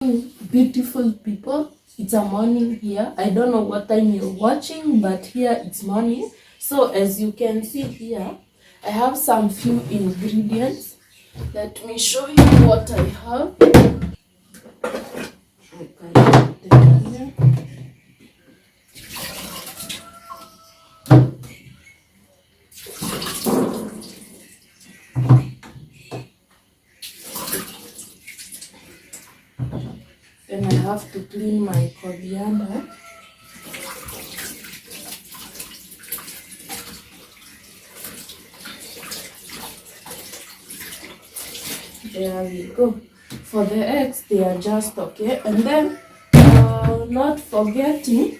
Beautiful people, it's a morning here. I don't know what time you're watching, but here it's morning. So as you can see here, I have some few ingredients. Let me show you what I have. I can put them here. Then I have to clean my coriander. There we go. For the eggs, they are just okay. And then, not forgetting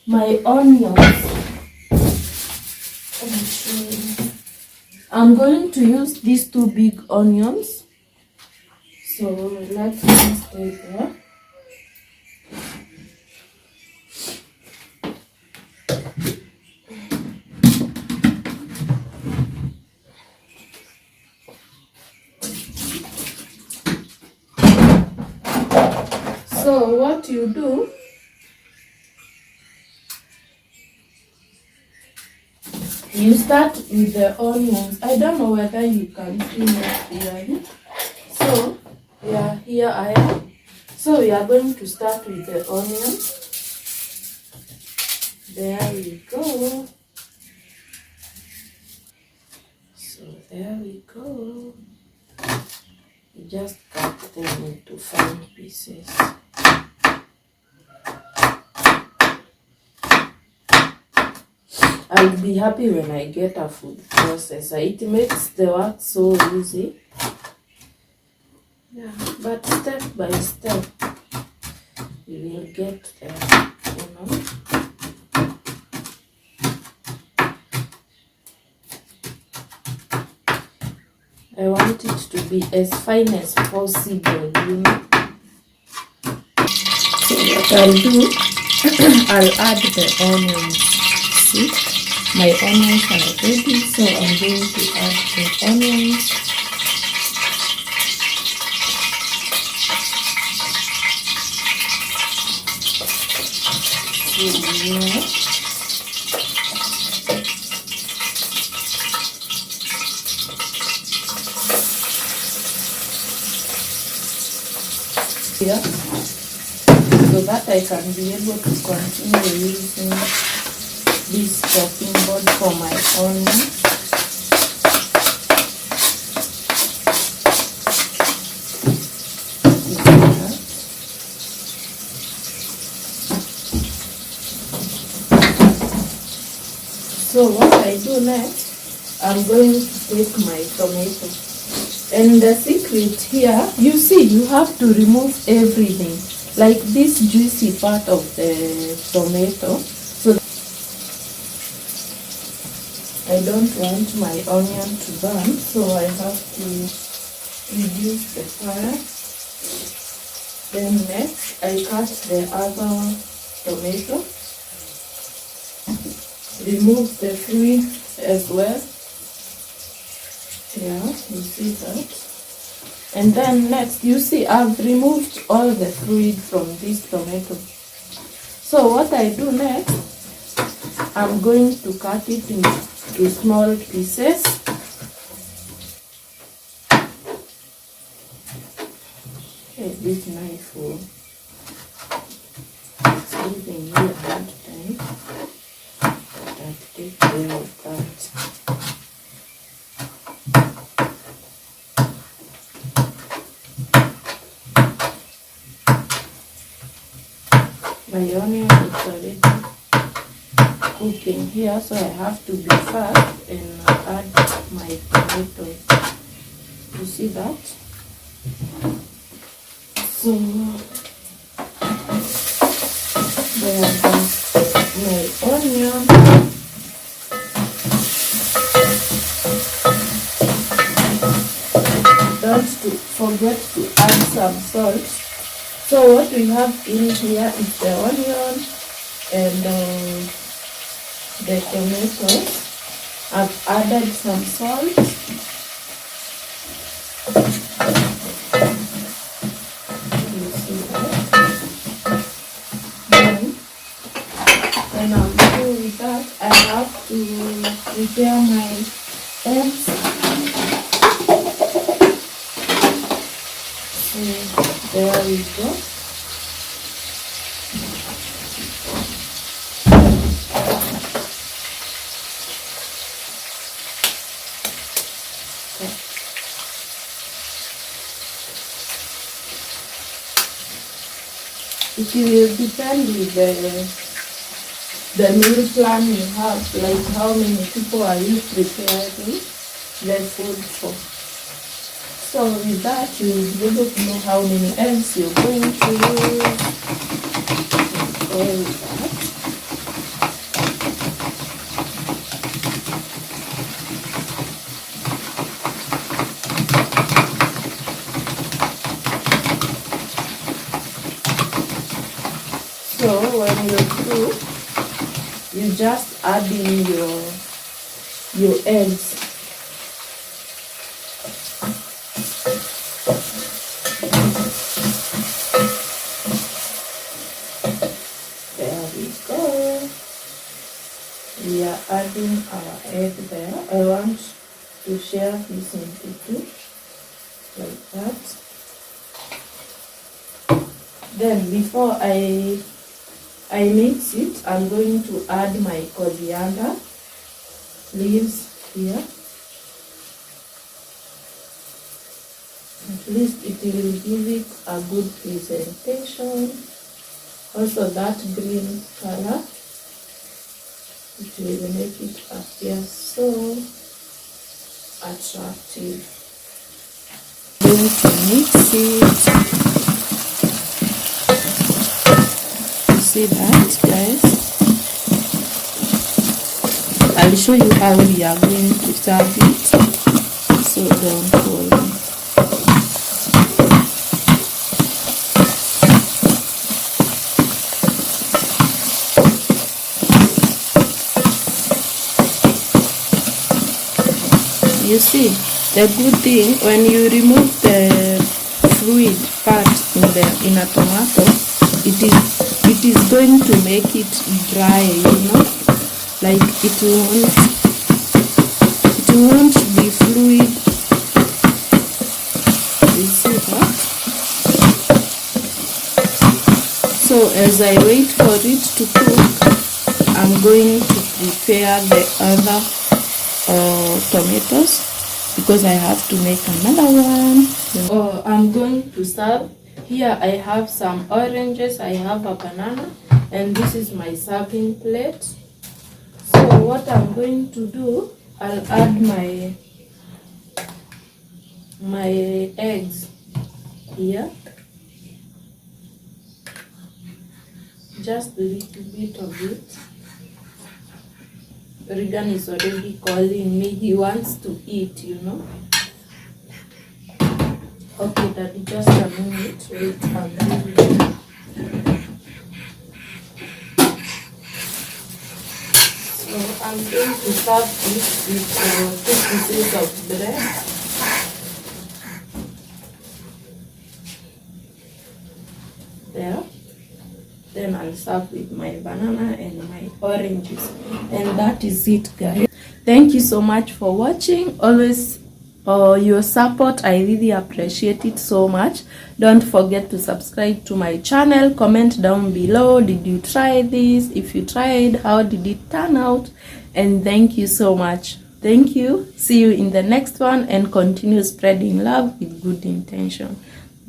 my onions. Let me show you. I'm going to use these 2 big onions. So let me stay there. So what you do, you start with the onions. I don't know whether you can see it clearly. So yeah, here I am. So we are going to start with the onions. There we go. So there we go. You just cut them into fine pieces. I'll be happy when I get a food processor. It makes the work so easy. Yeah, but step by step, you will get there, you know. I want it to be as fine as possible, you know. So what I'll do, I'll add the onions. See, my onions are ready, so I'm going to add the onions. Here, so that I can be able to continue using this chopping board for my onions. So what I do next, I'm going to take my tomato. And the secret here, you see, you have to remove everything, like this juicy part of the tomato. So I don't want my onion to burn, so I have to reduce the fire. Then next, I cut the other tomato. Remove the fluid as well. Yeah, you see that. And then next, you see, I've removed all the fluid from this tomato. So what I do next, I'm going to cut it into small pieces. Okay, this knife will saving me a hard time. I take care of that. My onion is already cooking here, so I have to be fast and add my tomatoes. You see that? So there goes my onion. Don't forget to add some salt. So what we have in here is the onion and the tomato. I've added some salt. You see that? have to prepare my eggs. So there we go. It will depend with the meal plan you have, like how many people are you preparing the food for. So with that, you will be able to know how many eggs you're going to use. All that. So when you're through, you just add in your eggs. There we go. We are adding our egg there. I want to share this into two, like that. Then before I mix it, I'm going to add my coriander leaves here. At least it will give it a good presentation. Also that green color, it will make it appear so attractive. I'm going to mix it. See that, guys? I'll show you how we are going to serve it, so don't worry. You see, the good thing, when you remove the fluid part in a tomato, it is going to make it dry, you know, like it won't be fluid. You see that? So as I wait for it to cook, I'm going to prepare the other tomatoes, because I have to make another one. I'm going to serve. Here I have some oranges, I have a banana, and this is my serving plate. So what I'm going to do, I'll add my eggs here. Just a little bit of it. Regan is already calling me. He wants to eat, you know. Okay, Daddy, just a minute. Wait, I'm doing. So I'm going to serve this with 2 pieces of bread. There. Then I'll serve with my banana and my oranges. And that is it, guys. Thank you so much for watching. Always your support, I really appreciate it so much. Don't forget to subscribe to my channel. Comment down below, did you try this? If you tried, how did it turn out? And thank you so much. Thank you. See you in the next one, and continue spreading love with good intention.